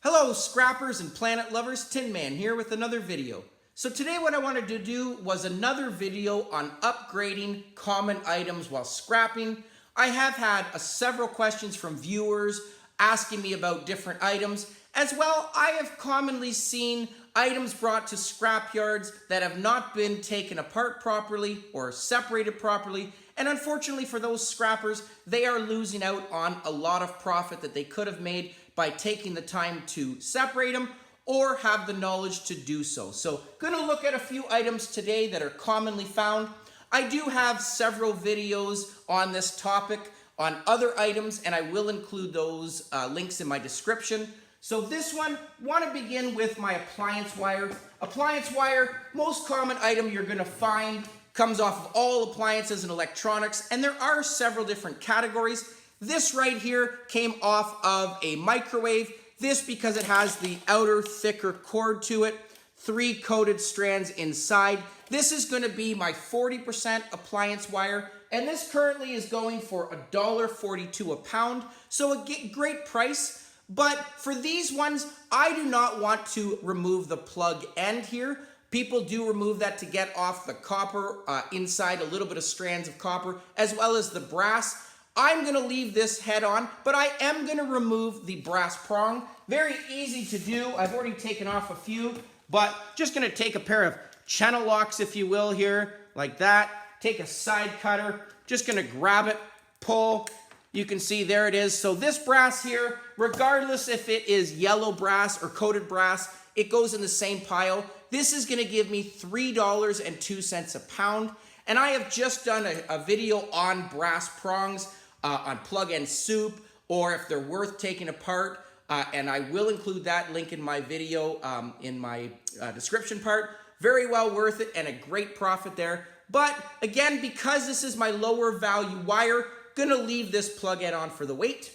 Hello scrappers and planet lovers, Tin Man here with another video. So today what I wanted to do was another video on upgrading common items while scrapping. I have had several questions from viewers asking me about different items. As well, I have commonly seen items brought to scrap yards that have not been taken apart properly or separated properly. And unfortunately for those scrappers, they are losing out on a lot of profit that they could have made by taking the time to separate them or have the knowledge to do so. So, going to look at a few items today that are commonly found. I do have several videos on this topic on other items, and I will include those links in my description. So this one, want to begin with my appliance wire. Appliance wire, most common item you're going to find, comes off of all appliances and electronics, and there are several different categories. This right here came off of a microwave. This because it has the outer thicker cord to it, 3 coated strands inside. This is going to be my 40% appliance wire, and this currently is going for $1.42 a pound, so a great price. But for these ones, I do not want to remove the plug end here. People do remove that to get off the copper inside, a little bit of strands of copper, as well as the brass. I'm going to leave this head on, but I am going to remove the brass prong. Very easy to do. I've already taken off a few, but just going to take a pair of channel locks, if you will, here, like that. Take a side cutter, just going to grab it, pull. You can see there it is. So this brass here, regardless if it is yellow brass or coated brass, it goes in the same pile. This is going to give me $3.02 a pound. And I have just done a video on brass prongs, on plug-and soup, or if they're worth taking apart. And I will include that link in my video in my description part. Very well worth it and a great profit there. But again, because this is my lower value wire, gonna leave this plug end on for the weight,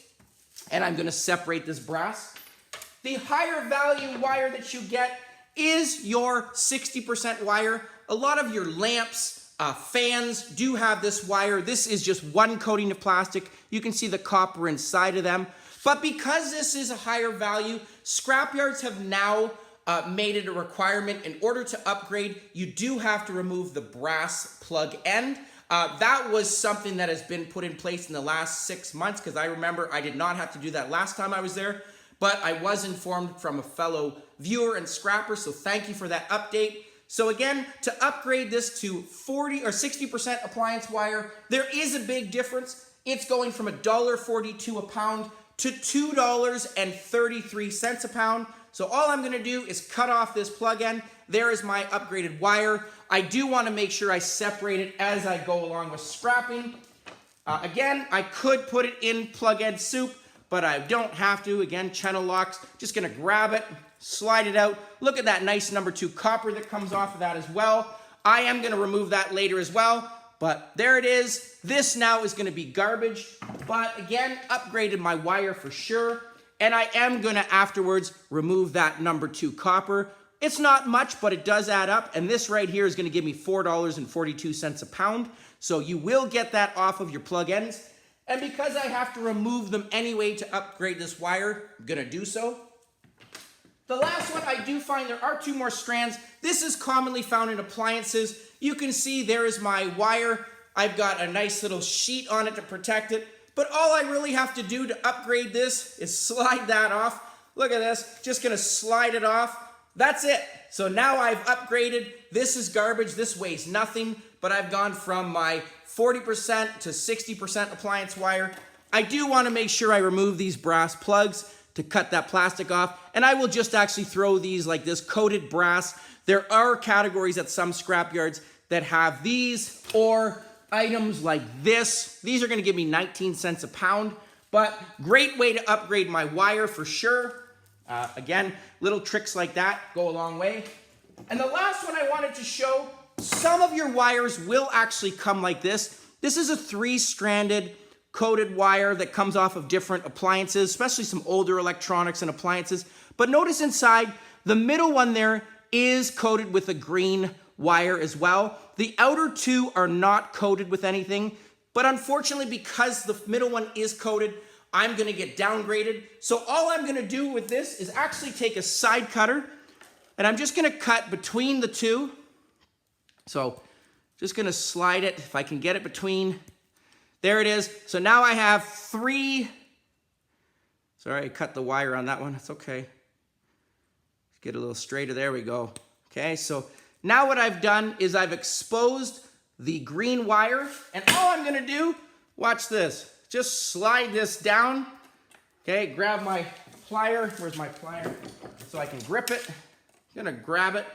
and I'm gonna separate this brass. The higher value wire that you get is your 60% wire. A lot of your lamps, fans do have this wire. This is just one coating of plastic. You can see the copper inside of them. But because this is a higher value, scrapyards have now made it a requirement. In order to upgrade, you do have to remove the brass plug end. That was something that has been put in place in the last 6 months, because I remember I did not have to do that last time I was there, but I was informed from a fellow viewer and scrapper, so thank you for that update. So again, to upgrade this to 40 or 60% appliance wire, there is a big difference. It's going from $1.42 a pound to $2.33 a pound. So all I'm going to do is cut off this plug end. There is my upgraded wire. I do want to make sure I separate it as I go along with scrapping. Again, I could put it in plug end soup, but I don't have to. Again, channel locks. Just going to grab it, slide it out. Look at that nice number 2 copper that comes off of that as well. I am going to remove that later as well, but there it is. This now is going to be garbage, but again, upgraded my wire for sure. And I am going to afterwards remove that number 2 copper. It's not much, but it does add up. And this right here is going to give me $4.42 a pound. So you will get that off of your plug ends. And because I have to remove them anyway to upgrade this wire, I'm going to do so. The last one I do find, there are 2 more strands. This is commonly found in appliances. You can see there is my wire. I've got a nice little sheet on it to protect it. But all I really have to do to upgrade this is slide that off. Look at this, just gonna slide it off. That's it. So now I've upgraded. This is garbage, this weighs nothing, but I've gone from my 40% to 60% appliance wire. I do wanna make sure I remove these brass plugs to cut that plastic off, and I will just actually throw these like this, coated brass. There are categories at some scrapyards that have these, or items like this. These are going to give me 19 cents a pound, but great way to upgrade my wire for sure. Again, little tricks like that go a long way. And the last one I wanted to show, some of your wires will actually come like this. This is a 3-stranded coated wire that comes off of different appliances, especially some older electronics and appliances. But notice inside, the middle one there is coated with a green wire as well. The outer 2 are not coated with anything, but unfortunately, because the middle one is coated, I'm gonna get downgraded. So all I'm gonna do with this is actually take a side cutter, and I'm just gonna cut between the two. So just gonna slide it, if I can get it between. There it is. So now I have 3, sorry, I cut the wire on that one, it's okay. Get a little straighter, there we go. Okay, so now what I've done is I've exposed the green wire, and all I'm gonna do, watch this, just slide this down. Okay, grab my plier, where's my plier? So I can grip it. I'm gonna grab it,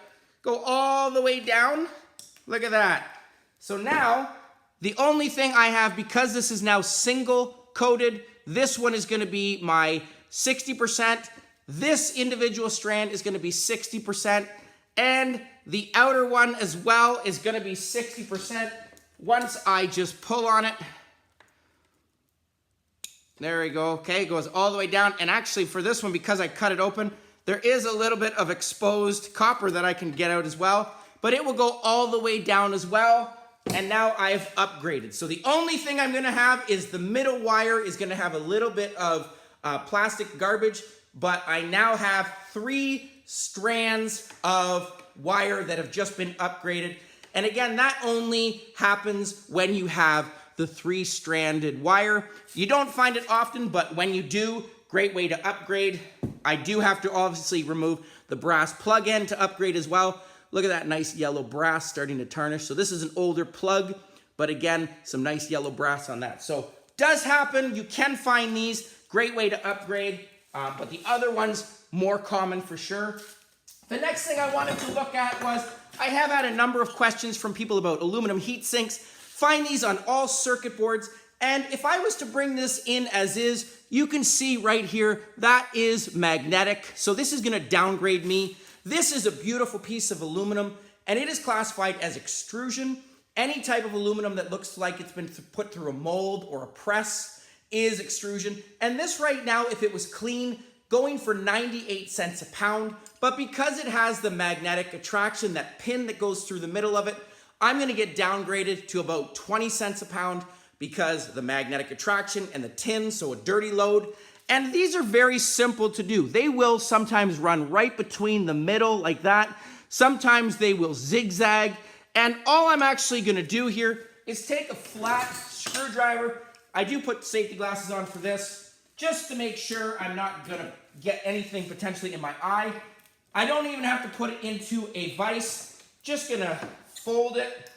go all the way down. Look at that. So now, the only thing I have, because this is now single coated, this one is gonna be my 60%. This individual strand is gonna be 60%. And the outer one as well is gonna be 60%. Once I just pull on it, there we go, okay, it goes all the way down. And actually for this one, because I cut it open, there is a little bit of exposed copper that I can get out as well, but it will go all the way down as well. And now I've upgraded. So the only thing I'm gonna have is the middle wire is gonna have a little bit of plastic garbage, but I now have 3 strands of wire that have just been upgraded. And again, that only happens when you have the 3-stranded wire. You don't find it often, but when you do, great way to upgrade. I do have to obviously remove the brass plug end to upgrade as well. Look at that nice yellow brass starting to tarnish. So this is an older plug, but again, some nice yellow brass on that. So does happen, you can find these, great way to upgrade, but the other one's more common for sure. The next thing I wanted to look at was, I have had a number of questions from people about aluminum heat sinks. Find these on all circuit boards, and if I was to bring this in as is, you can see right here, that is magnetic. So this is gonna downgrade me. This is a beautiful piece of aluminum, and it is classified as extrusion. Any type of aluminum that looks like it's been put through a mold or a press is extrusion. And this right now, if it was clean, going for 98 cents a pound, but because it has the magnetic attraction, that pin that goes through the middle of it, I'm gonna get downgraded to about 20 cents a pound because the magnetic attraction and the tin, so a dirty load. And these are very simple to do. They will sometimes run right between the middle like that. Sometimes they will zigzag. And all I'm actually gonna do here is take a flat screwdriver. I do put safety glasses on for this, just to make sure I'm not gonna get anything potentially in my eye. I don't even have to put it into a vise. Just gonna fold it,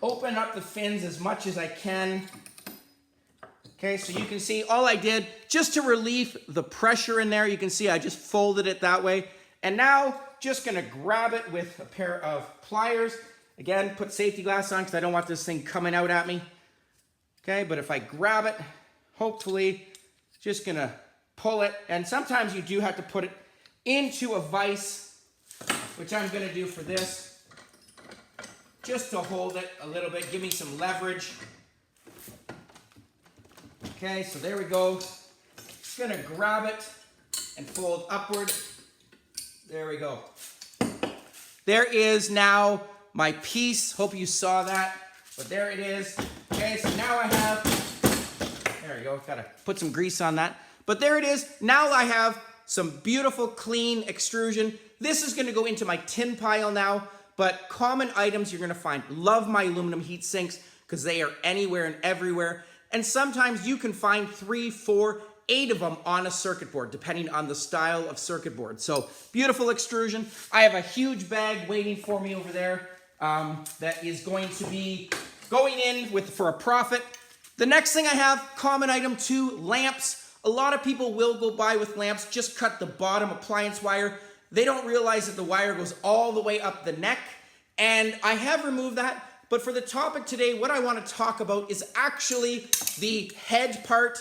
open up the fins as much as I can. Okay, so you can see all I did, just to relieve the pressure in there, you can see I just folded it that way. And now, just gonna grab it with a pair of pliers. Again, put safety glasses on because I don't want this thing coming out at me. Okay, but if I grab it, hopefully, just gonna pull it. And sometimes you do have to put it into a vise, which I'm gonna do for this, just to hold it a little bit, give me some leverage. Okay, so there we go. Just gonna grab it and fold upward. There we go. There is now my piece. Hope you saw that, but there it is. Okay, so now I have, there we go, gotta put some grease on that. But there it is. Now I have some beautiful, clean extrusion. This is gonna go into my tin pile now, but common items you're gonna find. Love my aluminum heat sinks because they are anywhere and everywhere. And sometimes you can find 3, 4, 8 of them on a circuit board, depending on the style of circuit board. So beautiful extrusion. I have a huge bag waiting for me over there that is going to be going in for a profit. The next thing I have, common item 2, lamps. A lot of people will go by with lamps, just cut the bottom appliance wire. They don't realize that the wire goes all the way up the neck. And I have removed that. But for the topic today, what I want to talk about is actually the head part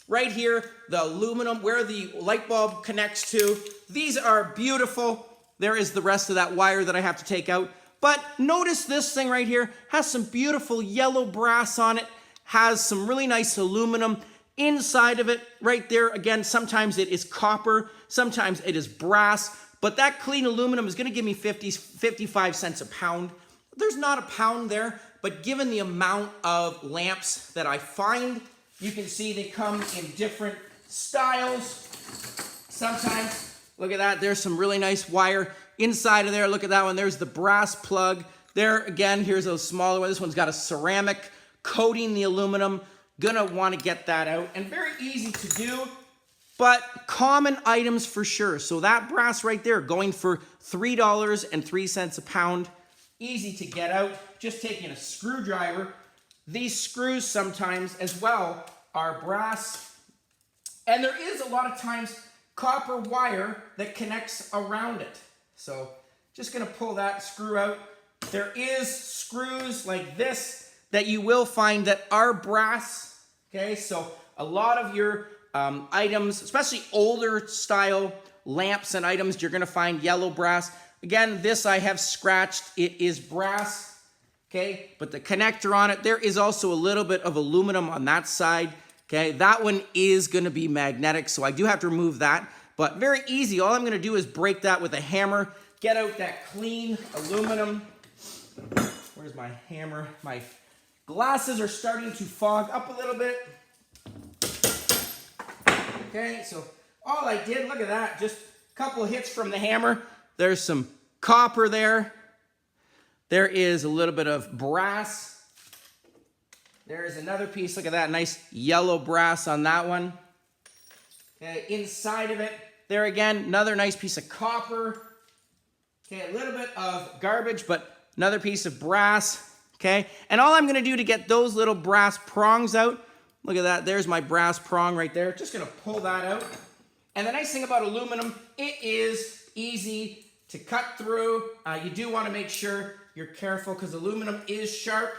right here, the aluminum, where the light bulb connects to. These are beautiful. There is the rest of that wire that I have to take out. But notice this thing right here has some beautiful yellow brass on it, has some really nice aluminum inside of it right there. Again, sometimes it is copper, sometimes it is brass, but that clean aluminum is going to give me 55 cents a pound. There's not a pound there, but given the amount of lamps that I find, You can see they come in different styles. Sometimes, look at that, there's some really nice wire inside of there. Look at that one, there's the brass plug. There again, here's a smaller one. This one's got a ceramic coating the aluminum. Gonna want to get that out, and very easy to do, but common items for sure. So that brass right there going for $3.03 a pound. Easy to get out, just taking a screwdriver. These screws sometimes as well are brass, and there is a lot of times copper wire that connects around it. So just gonna pull that screw out. There is screws like this that you will find that are brass, okay? So a lot of your items, especially older style lamps and items, you're gonna find yellow brass. Again, this I have scratched, it is brass, okay? But the connector on it, there is also a little bit of aluminum on that side, okay? That one is gonna be magnetic, so I do have to remove that, but very easy. All I'm gonna do is break that with a hammer, get out that clean aluminum. Where's my hammer? My glasses are starting to fog up a little bit. Okay, so all I did, look at that, just a couple of hits from the hammer. There's some copper there. There is a little bit of brass. There is another piece, look at that, nice yellow brass on that one. Okay, inside of it, there again, another nice piece of copper. Okay, a little bit of garbage, but another piece of brass. Okay, and all I'm gonna do to get those little brass prongs out, look at that, there's my brass prong right there. Just gonna pull that out. And the nice thing about aluminum, it is easy to cut through. You do wanna make sure you're careful because aluminum is sharp.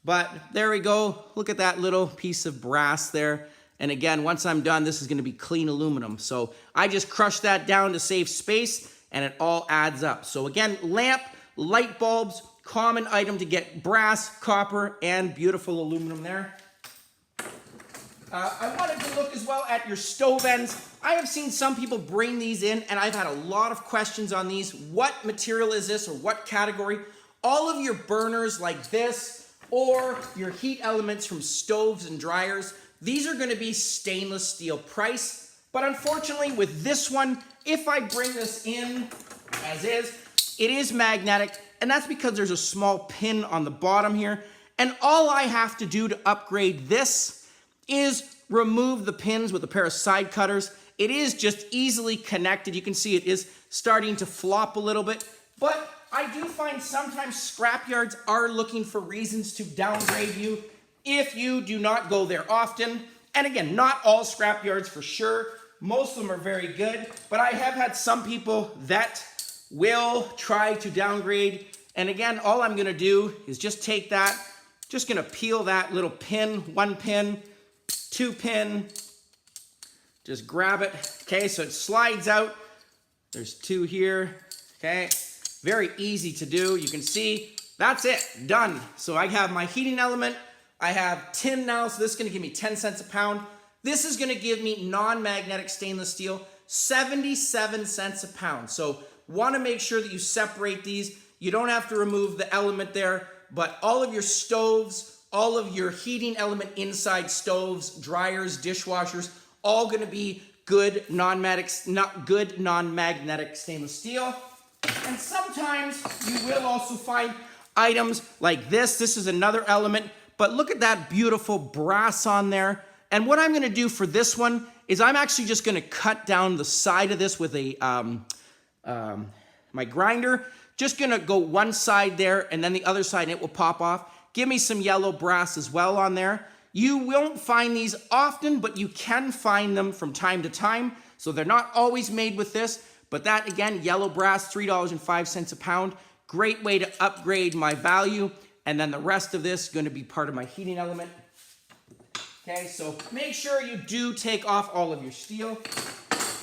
But there we go, look at that little piece of brass there. And again, once I'm done, this is gonna be clean aluminum. So I just crushed that down to save space and it all adds up. So again, lamp, light bulbs, common item to get brass, copper, and beautiful aluminum there. I wanted to look as well at your stove ends. I have seen some people bring these in, and I've had a lot of questions on these. What material is this, or what category? All of your burners like this, or your heat elements from stoves and dryers, these are gonna be stainless steel price. But unfortunately, with this one, if I bring this in as is, it is magnetic. And that's because there's a small pin on the bottom here. And all I have to do to upgrade this is remove the pins with a pair of side cutters. It is just easily connected. You can see it is starting to flop a little bit. But I do find sometimes scrapyards are looking for reasons to downgrade you if you do not go there often. And again, not all scrapyards for sure. Most of them are very good. But I have had some people that will try to downgrade. And again, all I'm gonna do is just take that, just gonna peel that little pin, 1 pin, 2 pin, just grab it. Okay, so it slides out. There's 2 here, okay? Very easy to do. You can see, that's it, done. So I have my heating element. I have tin now, so this is gonna give me 10 cents a pound. This is gonna give me non-magnetic stainless steel, 77 cents a pound. So want to make sure that you separate these. You don't have to remove the element there, but all of your stoves, all of your heating element inside stoves, dryers, dishwashers, all going to be good non-magnetic stainless steel. And sometimes you will also find items like this. This is another element, but look at that beautiful brass on there. And what I'm going to do for this one is I'm actually just going to cut down the side of this with a my grinder. Just gonna go one side there and then the other side and it will pop off. Give me some yellow brass as well on there. You won't find these often, but you can find them from time to time. So they're not always made with this, but that again, yellow brass, $3.05 a pound. Great way to upgrade my value. And then the rest of this is gonna be part of my heating element. Okay, so make sure you do take off all of your steel.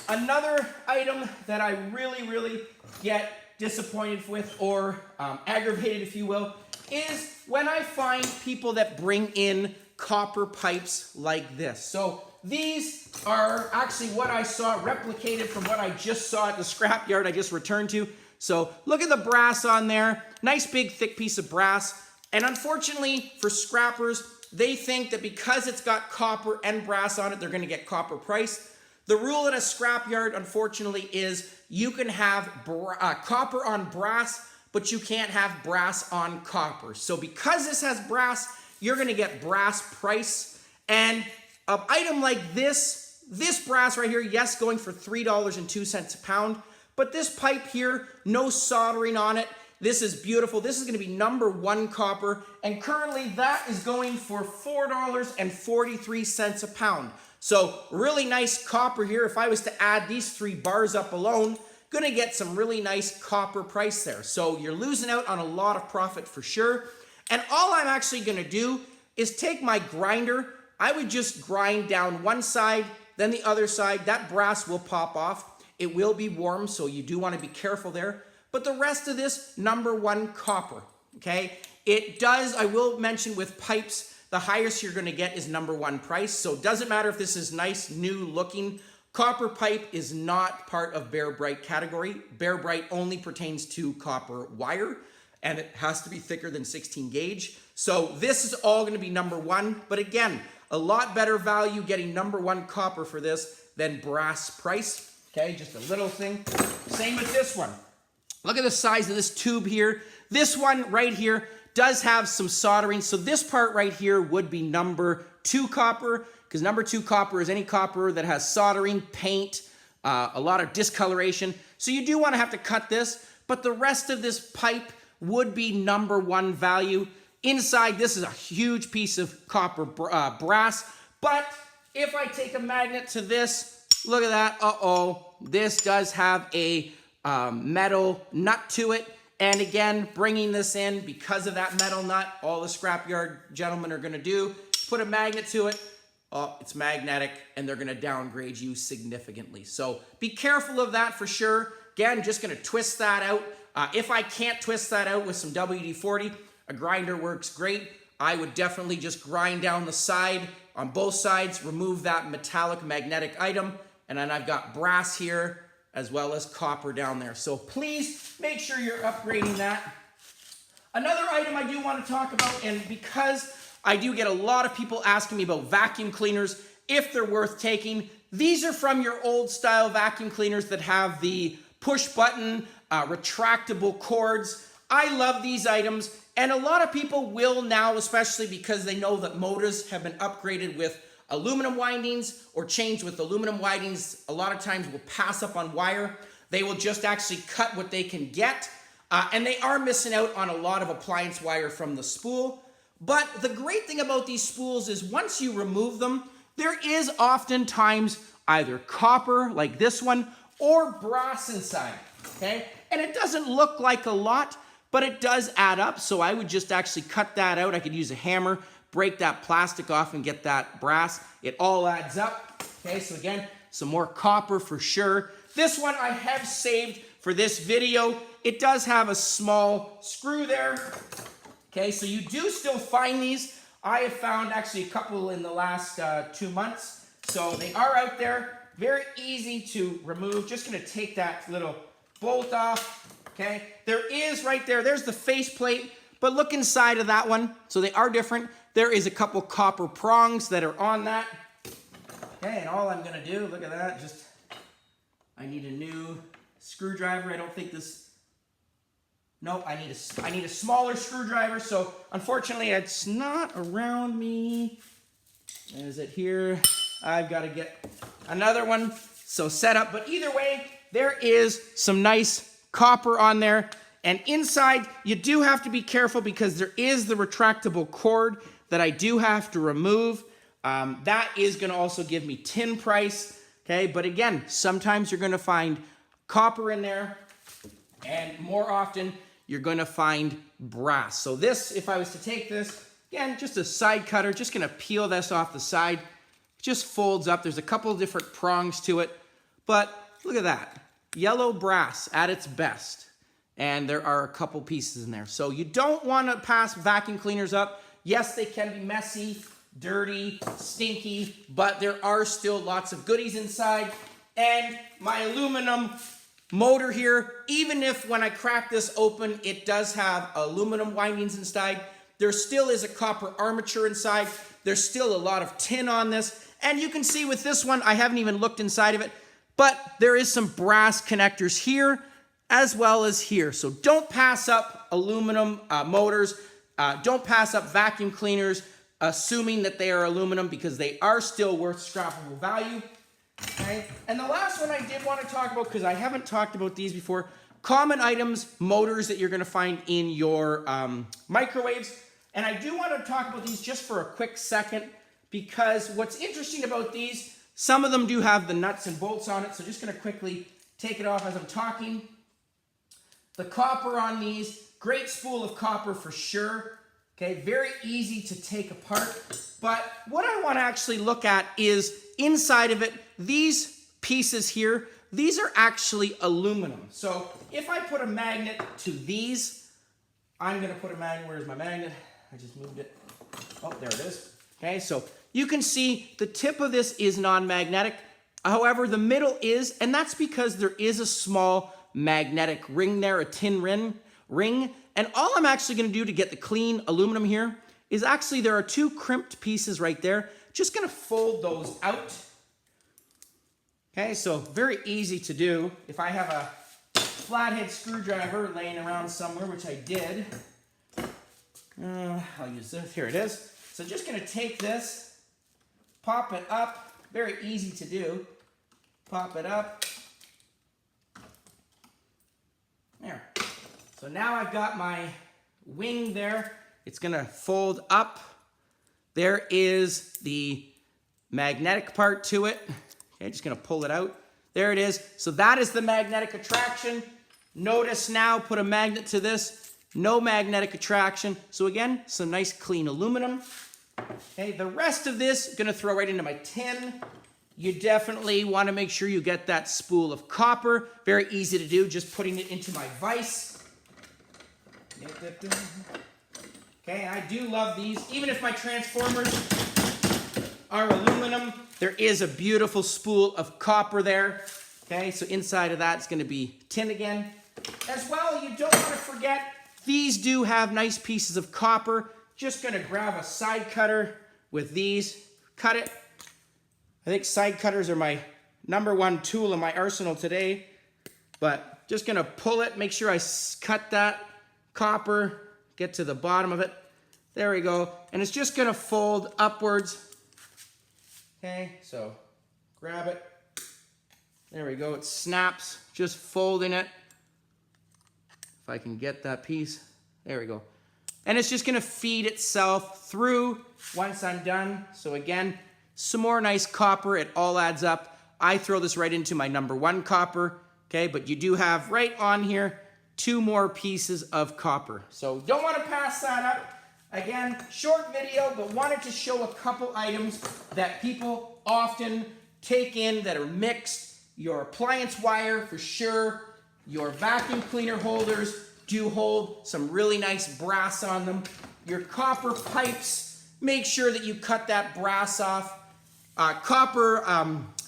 Another item that I really get disappointed with, or aggravated if you will, is when I find people that bring in copper pipes like this. So these are actually what I saw replicated from what I just saw at the scrapyard I just returned to. So look at the brass on there, nice big thick piece of brass. And unfortunately for scrappers, they think that because it's got copper and brass on it, they're going to get copper price. The rule at a scrapyard, unfortunately, is you can have copper on brass, but you can't have brass on copper. So because this has brass, you're going to get brass price. And an item like this brass right here, yes, going for $3.02 a pound, but this pipe here, no soldering on it. This is beautiful. This is going to be #1 copper, and currently that is going for $4.43 a pound. So really nice copper here. If I was to add these 3 bars up alone, gonna get some really nice copper price there. So you're losing out on a lot of profit for sure. And all I'm actually gonna do is take my grinder. I would just grind down one side, then the other side. That brass will pop off. It will be warm, so you do want to be careful there. But the rest of this, #1 copper, okay? It does, I will mention with pipes, the highest you're going to get is #1 price. So it doesn't matter if this is nice, new looking. Copper pipe is not part of Bear Bright category. Bear Bright only pertains to copper wire, and it has to be thicker than 16 gauge. So this is all going to be #1. But again, a lot better value getting #1 copper for this than brass price. Okay, just a little thing. Same with this one. Look at the size of this tube here. This one right here does have some soldering. So this part right here would be #2 copper, because #2 copper is any copper that has soldering, paint, a lot of discoloration. So you do want to have to cut this, but the rest of this pipe would be #1 value. Inside, this is a huge piece of copper brass. But if I take a magnet to this, look at that. This does have a metal nut to it. And again, bringing this in because of that metal nut, all the scrapyard gentlemen are going to do, put a magnet to it. Oh, it's magnetic, and they're going to downgrade you significantly. So be careful of that for sure. Again, just going to twist that out. If I can't twist that out with some WD-40, a grinder works great. I would definitely just grind down the side on both sides, remove that metallic magnetic item, and then I've got brass here as well as copper down there. So please make sure you're upgrading that. Another item I do want to talk about, and because I do get a lot of people asking me about vacuum cleaners, if they're worth taking, these are from your old style vacuum cleaners that have the push button, retractable cords. I love these items, and a lot of people will now, especially because they know that motors have been upgraded with aluminum windings or changed with aluminum windings, a lot of times will pass up on wire. They will just actually cut what they can get, and they are missing out on a lot of appliance wire from the spool. But the great thing about these spools is once you remove them, there is oftentimes either copper, like this one, or brass inside, okay? And it doesn't look like a lot, but it does add up, so I would just actually cut that out. I could use a hammer, break that plastic off and get that brass. It all adds up. Okay, so again, some more copper for sure. This one I have saved for this video. It does have a small screw there. Okay, so you do still find these. I have found actually a couple in the last 2 months. So they are out there. Very easy to remove. Just gonna take that little bolt off. Okay, there is right there, there's the faceplate, but look inside of that one. So they are different. There is a couple copper prongs that are on that. Okay, and all I'm gonna do, look at that, I need a new screwdriver. I don't think this, nope, I need a smaller screwdriver. So unfortunately, it's not around me. Is it here? I've got to get another one. So set up, but either way, there is some nice copper on there. And inside, you do have to be careful because there is the retractable cord that I do have to remove. That is going to also give me tin price. Okay, but again, sometimes you're going to find copper in there, and more often you're going to find brass. So this, if I was to take this, again, just a side cutter, just going to peel this off the side. It just folds up. There's a couple of different prongs to it, but look at that. Yellow brass at its best. And there are a couple pieces in there. So you don't want to pass vacuum cleaners up. Yes, they can be messy, dirty, stinky, but there are still lots of goodies inside. And my aluminum motor here, even if when I crack this open, it does have aluminum windings inside, There still is a copper armature inside. There's still a lot of tin on this. And you can see with this one, I haven't even looked inside of it, but there is some brass connectors here as well as here. So don't pass up aluminum motors. Don't pass up vacuum cleaners, assuming that they are aluminum, because they are still worth scrappable value. Okay. And the last one I did want to talk about, because I haven't talked about these before, common items, motors that you're going to find in your microwaves. And I do want to talk about these just for a quick second, because what's interesting about these, some of them do have the nuts and bolts on it. So just going to quickly take it off as I'm talking. The copper on these, great spool of copper for sure. Okay, very easy to take apart. But what I want to actually look at is inside of it, these pieces here, these are actually aluminum. So if I put a magnet to these, I'm going to put a magnet. Where's my magnet? I just moved it. Oh, there it is. Okay, so you can see the tip of this is non-magnetic. However, the middle is, and that's because there is a small magnetic ring there, a tin ring. And all I'm actually going to do to get the clean aluminum here is actually there are two crimped pieces right there. Just going to fold those out. Okay, so very easy to do. If I have a flathead screwdriver laying around somewhere, which I did, I'll use this. Here it is. So just going to take this, pop it up. Very easy to do. Pop it up. There. So now I've got my wing there. It's going to fold up. There is the magnetic part to it. Okay, just going to pull it out. There it is. So that is the magnetic attraction. Notice now, put a magnet to this. No magnetic attraction. So again, some nice clean aluminum. Okay, the rest of this, going to throw right into my tin. You definitely want to make sure you get that spool of copper. Very easy to do, just putting it into my vise. Okay, I do love these. Even if my transformers are aluminum, there is a beautiful spool of copper there. Okay, so inside of that's going to be tin again. As well, you don't want to forget, these do have nice pieces of copper. Just going to grab a side cutter with these, cut it. I think side cutters are my #1 tool in my arsenal today. But just going to pull it, make sure I cut that copper, get to the bottom of it. There we go. And it's just going to fold upwards. Okay, so grab it. There we go. It snaps, just folding it. If I can get that piece. There we go. And it's just going to feed itself through once I'm done. So again, some more nice copper. It all adds up. I throw this right into my #1 copper. Okay, but you do have right on here 2 more pieces of copper. So don't want to pass that up. Again, short video, but wanted to show a couple items that people often take in that are mixed. Your appliance wire, for sure. Your vacuum cleaner holders do hold some really nice brass on them. Your copper pipes, make sure that you cut that brass off. Copper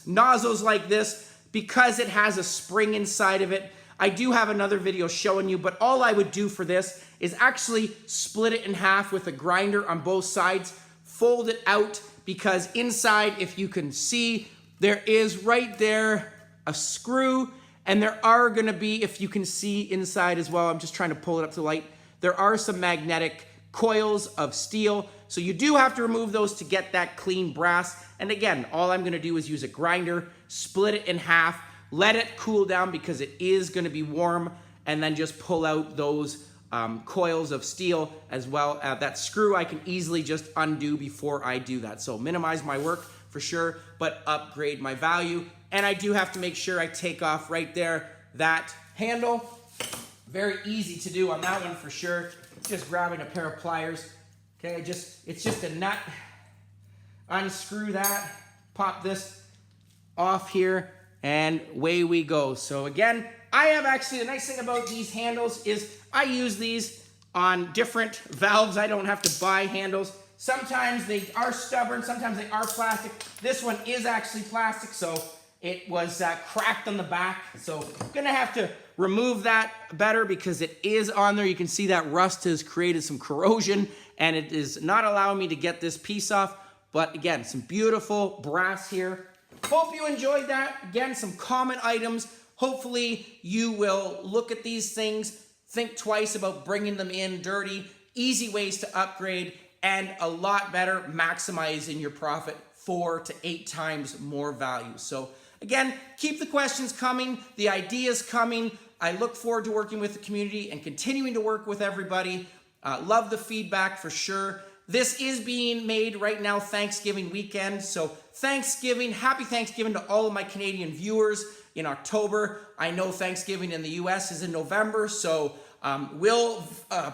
nozzles like this, because it has a spring inside of it. I do have another video showing you, but all I would do for this is actually split it in half with a grinder on both sides, fold it out, because inside, if you can see, there is right there a screw, and there are gonna be, if you can see inside as well, I'm just trying to pull it up to the light, there are some magnetic coils of steel, so you do have to remove those to get that clean brass. And again, all I'm gonna do is use a grinder, split it in half, let it cool down because it is gonna be warm, and then just pull out those coils of steel as well. That screw I can easily just undo before I do that. So minimize my work for sure, but upgrade my value. And I do have to make sure I take off right there that handle. Very easy to do on that one for sure. Just grabbing a pair of pliers. Okay, it's just a nut. Unscrew that, pop this off here, and away we go. So again, I have actually, the nice thing about these handles is I use these on different valves. I don't have to buy handles. Sometimes they are stubborn, sometimes they are plastic. This one is actually plastic, so it was cracked on the back. So I'm gonna have to remove that better because it is on there. You can see that rust has created some corrosion and it is not allowing me to get this piece off. But again, some beautiful brass here. Hope you enjoyed that. Again, some common items. Hopefully you will look at these things, think twice about bringing them in dirty, easy ways to upgrade, and a lot better, maximizing your profit 4 to 8 times more value. So again, keep the questions coming, the ideas coming. I look forward to working with the community and continuing to work with everybody. Love the feedback for sure. This is being made right now, Thanksgiving weekend. So Thanksgiving, happy Thanksgiving to all of my Canadian viewers in October. I know Thanksgiving in the US is in November, so we'll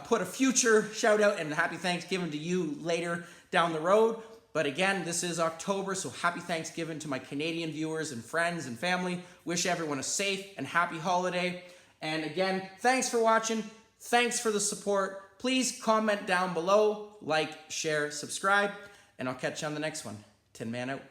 put a future shout out and happy Thanksgiving to you later down the road. But again, this is October, so happy Thanksgiving to my Canadian viewers and friends and family. Wish everyone a safe and happy holiday. And again, thanks for watching. Thanks for the support. Please comment down below, like, share, subscribe, and I'll catch you on the next one. Tin Man out.